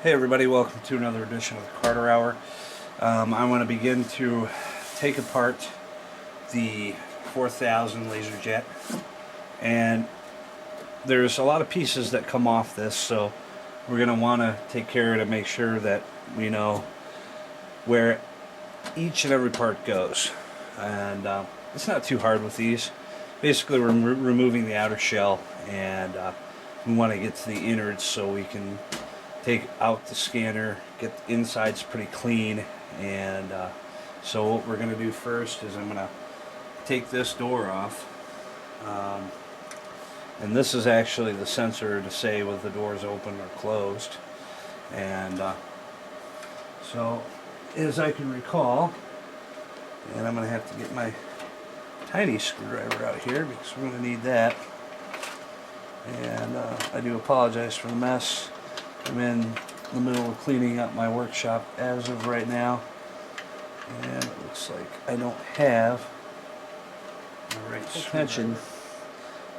Hey everybody, welcome to another edition of the Carter Hour. I want to begin to take apart the 4000 LaserJet, and there's a lot of pieces that come off this, so we're going to want to take care to make sure that we know where each and every part goes. And it's not too hard with these. Basically we're removing the outer shell, and we want to get to the innards so we can take out the scanner, get the insides pretty clean. And so what we're going to do first is I'm going to take this door off, and this is actually the sensor to say whether the door is open or closed. And so as I can recall, and I'm going to have to get my tiny screwdriver out here because we're going to need that. And I do apologize for the mess. I'm in the middle of cleaning up my workshop as of right now, and it looks like I don't have the right tension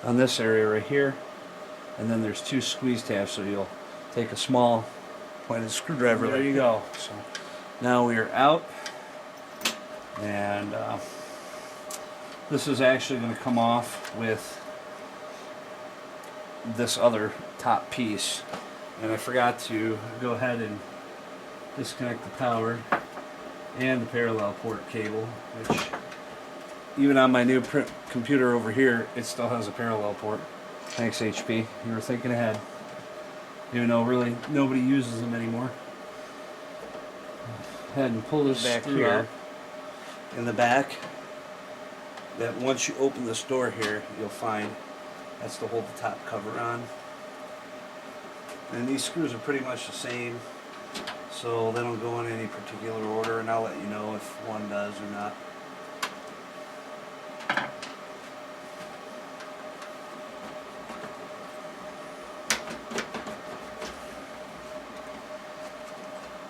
on this area right here. And then there's two squeeze tabs, so you'll take a small pointed screwdriver. There you go. So now we are out, and this is actually going to come off with this other top piece. And I forgot to go ahead and disconnect the power and the parallel port cable, which even on my new computer over here, it still has a parallel port. Thanks, HP. You were thinking ahead. Even though really nobody uses them anymore. Go ahead and pull this back here in the back. That once you open this door here, you'll find that's to hold the top cover on. And these screws are pretty much the same, so they don't go in any particular order, and I'll let you know if one does or not.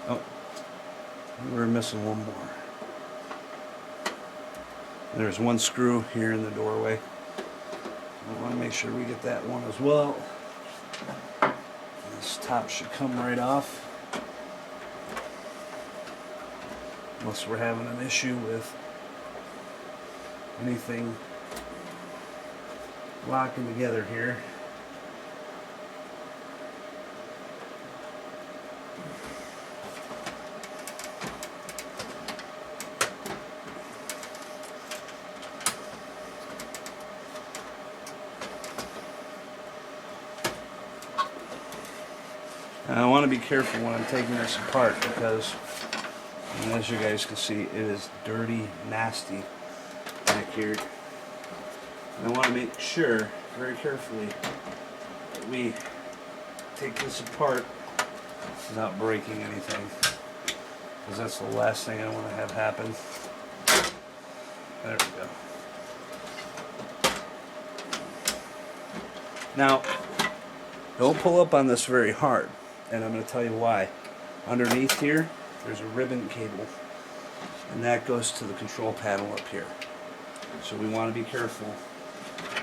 Oh, we're missing one more. There's one screw here in the doorway. I want to make sure we get that one as well. This top should come right off, unless we're having an issue with anything locking together here. I want to be careful when I'm taking this apart because, as you guys can see, it is dirty, nasty back here. And I want to make sure, very carefully, that we take this apart without breaking anything, because that's the last thing I want to have happen. There we go. Now, don't pull up on this very hard. And I'm going to tell you why. Underneath here, there's a ribbon cable, and that goes to the control panel up here. So we want to be careful,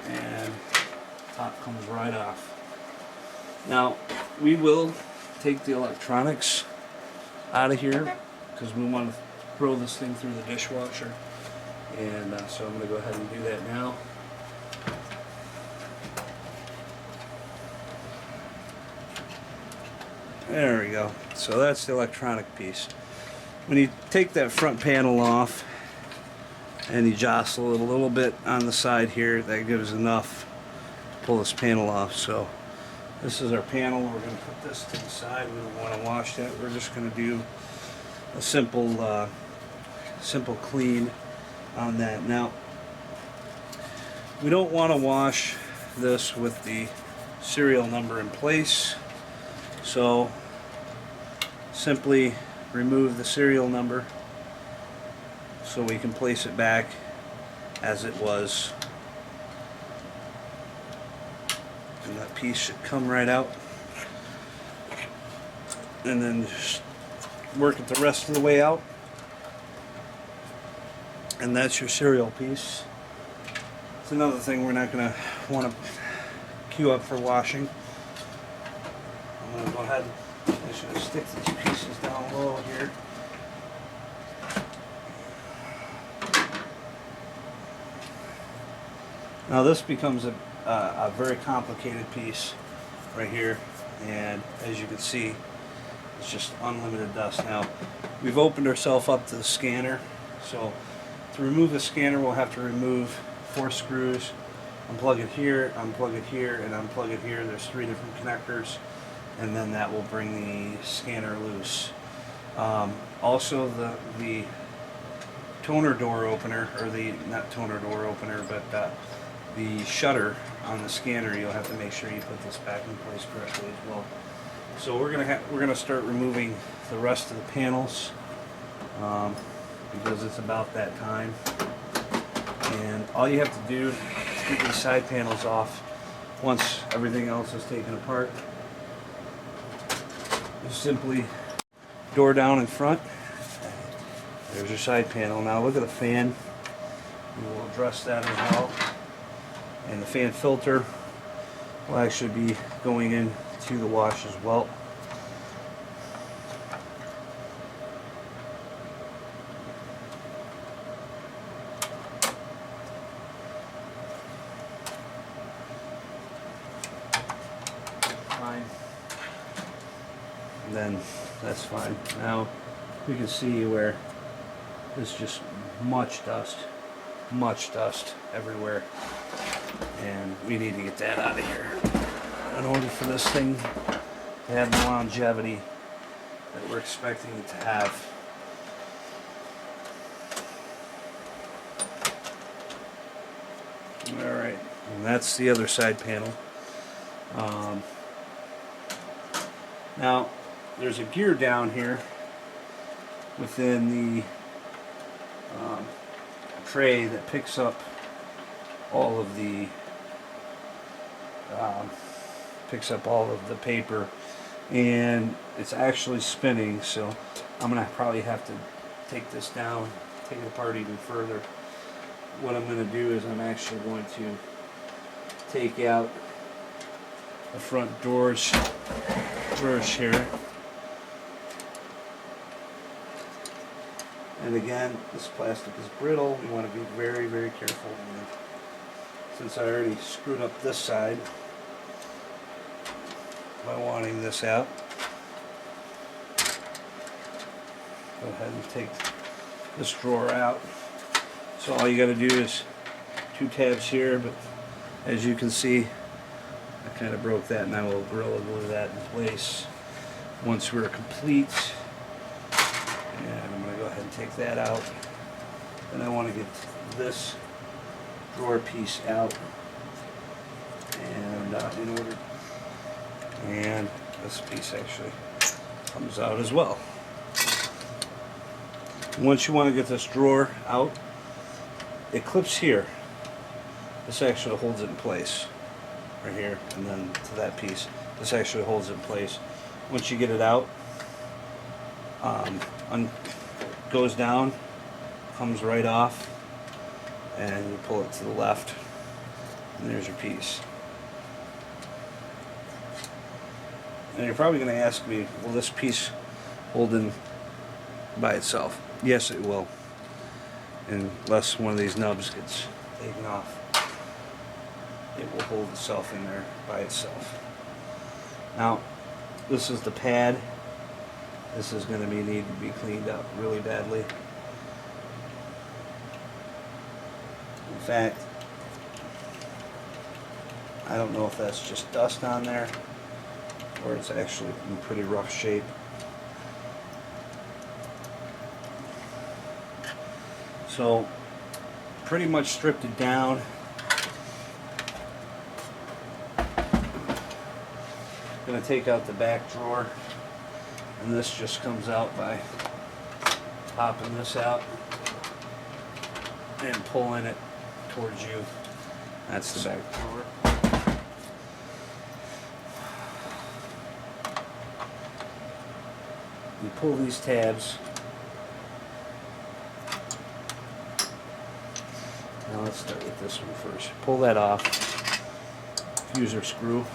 and top comes right off. Now, we will take the electronics out of here because we want to throw this thing through the dishwasher. And so I'm going to go ahead and do that now. There we go. So that's the electronic piece. When you take that front panel off and you jostle it a little bit on the side here, that gives enough to pull this panel off. So this is our panel. We're going to put this to the side. We don't want to wash that. We're just going to do a simple clean on that. Now, we don't want to wash this with the serial number in place. So simply remove the serial number so we can place it back as it was. And that piece should come right out. And then just work it the rest of the way out. And that's your serial piece. It's another thing we're not going to want to queue up for washing. I'm going to go ahead and I'm just going to stick the two pieces down low here. Now this becomes a very complicated piece right here, and as you can see, it's just unlimited dust. Now, we've opened ourselves up to the scanner, so to remove the scanner we'll have to remove 4 screws, unplug it here, and unplug it here. There's 3 different connectors, and then that will bring the scanner loose. Also the toner door opener, or not toner door opener, but the shutter on the scanner, you'll have to make sure you put this back in place correctly as well. So we're gonna start removing the rest of the panels because it's about that time. And all you have to do to get these side panels off once everything else is taken apart is simply door down in front. There's your side panel. Now look at the fan. We will address that as well. And the fan filter will actually be going into the wash as well. Fine. And then that's fine. Now we can see where there's just much dust everywhere, and we need to get that out of here in order for this thing to have the longevity that we're expecting it to have. Alright, and that's the other side panel. Now there's a gear down here within the tray that picks up all of the paper, and it's actually spinning, so I'm gonna probably have to take this down, take it apart even further. What I'm going to do is I'm actually going to take out the front drawers here. And again, this plastic is brittle. We want to be very, very careful. And since I already screwed up this side by wanting this out, go ahead and take this drawer out. So all you got to do is 2 tabs here, but as you can see, I kind of broke that, and I will Gorilla Glue that in place once we're complete. And I'm going to go ahead and take that out. Then I want to get this drawer piece out, and and this piece actually comes out as well. Once you want to get this drawer out, it clips here. This actually holds it in place right here, and then to that piece. This actually holds it in place. Once you get it out, goes down, comes right off, and you pull it to the left, and there's your piece. And you're probably going to ask me, will this piece hold in by itself? Yes, it will. Unless one of these nubs gets taken off, it will hold itself in there by itself. Now, this is the pad. This is going to need to be cleaned up really badly. In fact, I don't know if that's just dust on there or it's actually in pretty rough shape. So, pretty much stripped it down. Going to take out the back drawer, and this just comes out by popping this out and pulling it towards you. That's the back drawer. You pull these tabs. Now let's start with this one first. Pull that off. User screw.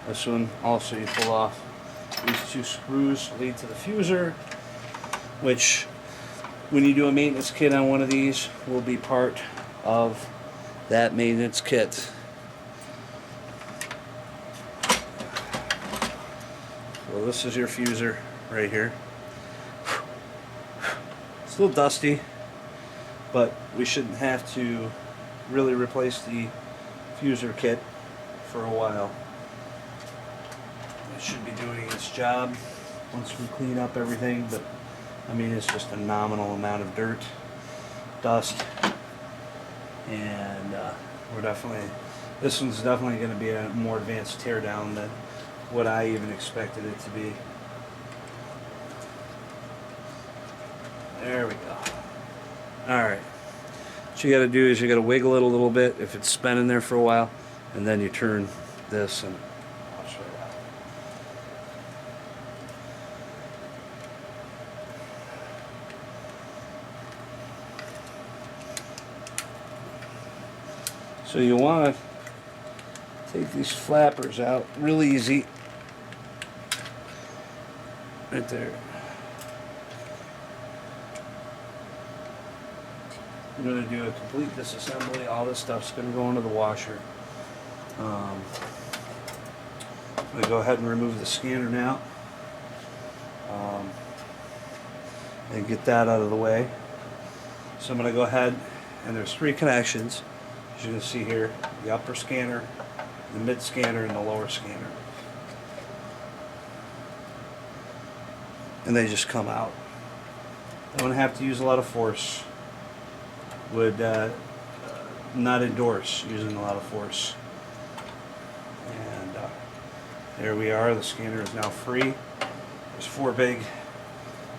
This one also you pull off. These two screws lead to the fuser, which when you do a maintenance kit on one of these will be part of that maintenance kit. So this is your fuser right here. It's a little dusty, but we shouldn't have to really replace the fuser kit for a while. It should be doing its job once we clean up everything, but I mean it's just a nominal amount of dirt, dust, and this one's definitely going to be a more advanced teardown than what I even expected it to be. There we go. Alright. What you got to do is you got to wiggle it a little bit if it's spinning there for a while, and then you turn this and I'll show you that. So you want to take these flappers out real easy. Right there. I'm going to do a complete disassembly. All this stuff's going to go into the washer. I'm going to go ahead and remove the scanner now. And get that out of the way. So I'm going to go ahead, and there's 3 connections, as you can see here: the upper scanner, the mid scanner, and the lower scanner. And they just come out. Don't have to use a lot of force. Would not endorse using a lot of force. And there we are. The scanner is now free. There's 4 big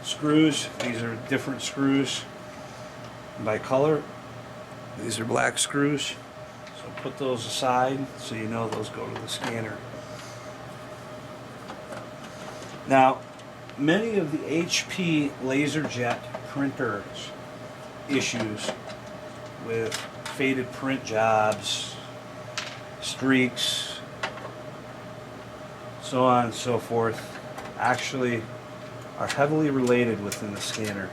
screws. These are different screws by color. These are black screws. So put those aside so you know those go to the scanner. Now, many of the HP LaserJet printers issues with faded print jobs, streaks, so on and so forth, actually are heavily related within the scanner.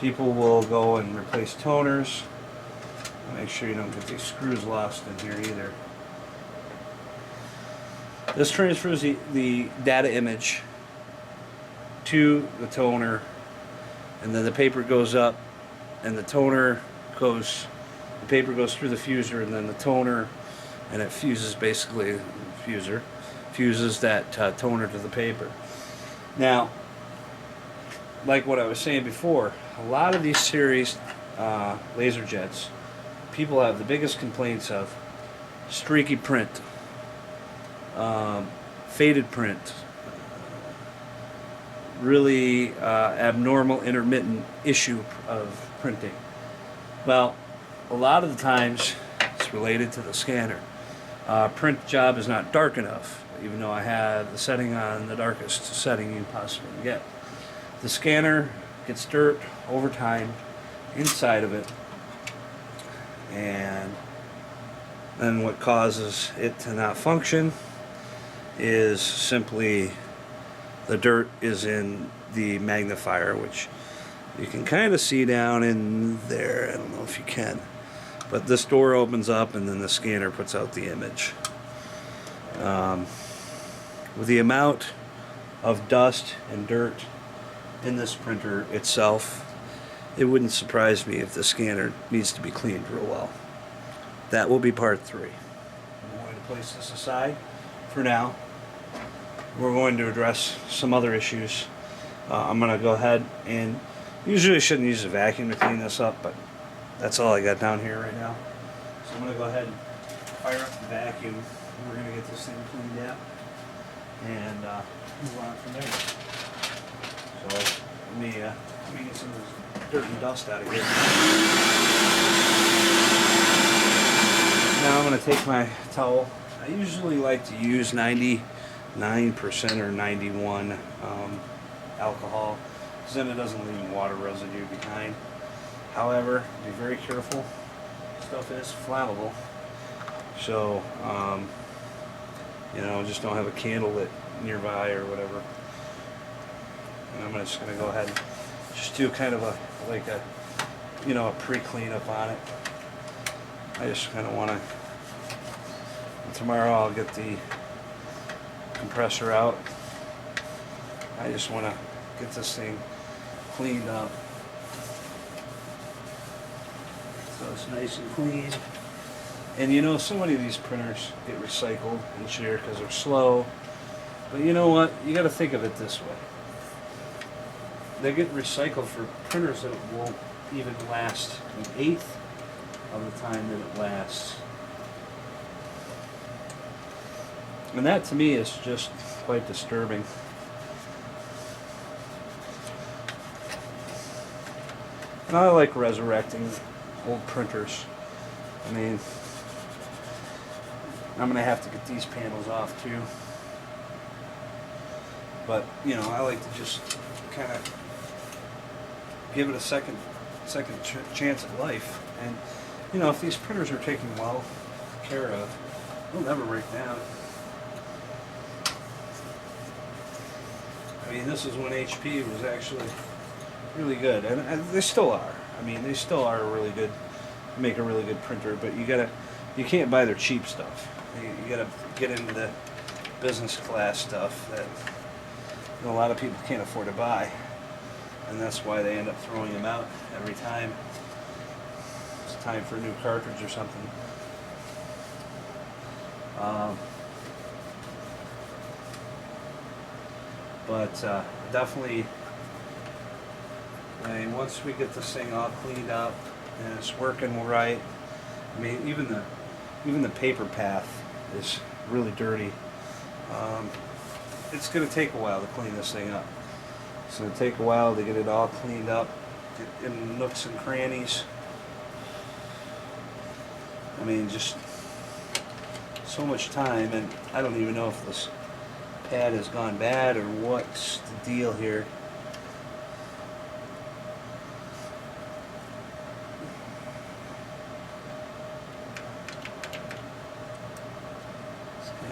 People will go and replace toners. Make sure you don't get these screws lost in here either. This transfers the data image to the toner, and then the paper goes up, and the paper goes through the fuser, and then the toner, and it fuses fuses that toner to the paper. Now, like what I was saying before, a lot of these series LaserJets, people have the biggest complaints of streaky print, faded print, really abnormal intermittent issue of printing. Well, a lot of the times it's related to the scanner. Print job is not dark enough, even though I have the setting on the darkest setting you possibly get. The scanner gets dirt over time inside of it, and then what causes it to not function is simply the dirt is in the magnifier, which you can kind of see down in there. I don't know if you can, but this door opens up and then the scanner puts out the image. With the amount of dust and dirt in this printer itself, it wouldn't surprise me if the scanner needs to be cleaned real well. That will be part 3. I'm going to place this aside for now. We're going to address some other issues. I'm going to go ahead and usually I shouldn't use a vacuum to clean this up, but that's all I got down here right now. So I'm going to go ahead and fire up the vacuum. We're going to get this thing cleaned out and move on from there. So let me get some of this dirt and dust out of here. Now I'm going to take my towel. I usually like to use 99% or 91 alcohol, because then it doesn't leave water residue behind. However, be very careful. Stuff is flammable. So You know, just don't have a candle lit nearby or whatever. And I'm just going to go ahead and just do kind of a, like a, you know, a pre-cleanup on it. I just kind of want to, tomorrow I'll get the compressor out. I just want to get this thing cleaned up so it's nice and clean. And you know, so many of these printers get recycled each year because they're slow. But you know what? You got to think of it this way. They get recycled for printers that won't even last an eighth of the time that it lasts. And that to me is just quite disturbing. And I like resurrecting old printers. I mean, I'm going to have to get these panels off too. But, you know, I like to just kind of give it a second chance at life. And, you know, if these printers are taken well care of, they'll never break down. I mean, this is when HP was actually really good, and they still are. I mean, they still are really good, make a really good printer, but you can't buy their cheap stuff. You gotta get into the business class stuff that, you know, a lot of people can't afford to buy, and that's why they end up throwing them out every time it's time for a new cartridge or something. But definitely, I mean, once we get this thing all cleaned up and it's working right, I mean, even the paper path is really dirty. It's going to take a while to clean this thing up. It's going to take a while to get it all cleaned up, get in nooks and crannies. I mean, just so much time, and I don't even know if this pad has gone bad or what's the deal here.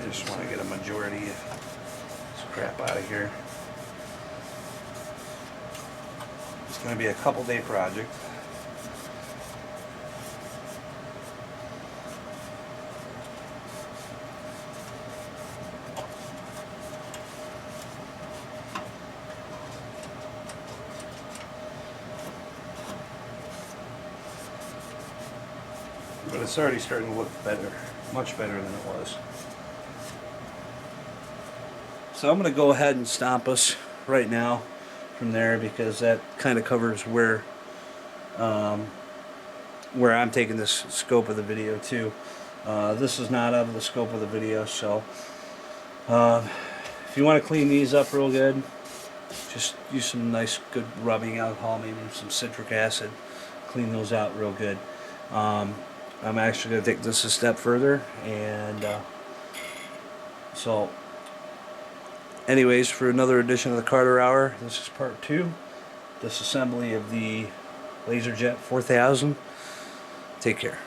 I just want to get a majority of this crap out of here. It's going to be a couple-day project. But it's already starting to look better, much better than it was. So I'm going to go ahead and stop us right now from there, because that kind of covers where I'm taking this scope of the video to. This is not out of the scope of the video, so if you want to clean these up real good, just use some nice good rubbing alcohol, maybe some citric acid, clean those out real good. I'm actually going to take this a step further, and so anyways, for another edition of the Carter Hour, this is part 2, disassembly of the LaserJet 4000. Take care.